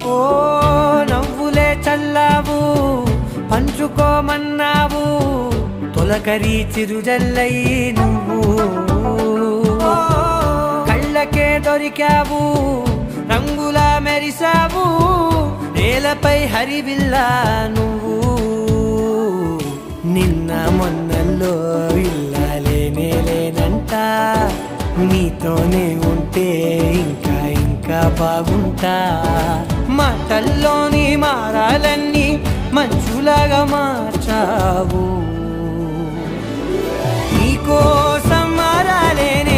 ఓ నవ్వులే చల్లావు పంచుకోమన్నావు తొలకరి చిరుజల్లై నువ్వు కళ్ళకే దొరికావు రంగులా మెరిసావు నేలపై హరివిల్లా నువ్వు నిన్న మొన్నల్లో ఇల్లాలేనే లేనంట నీతోనే ఉంటే ఇంకా ఇంకా బాగుంటా మాటల్లోని మారాలన్నీ మంచులాగా మార్చావు నీకోసం మారాలేనే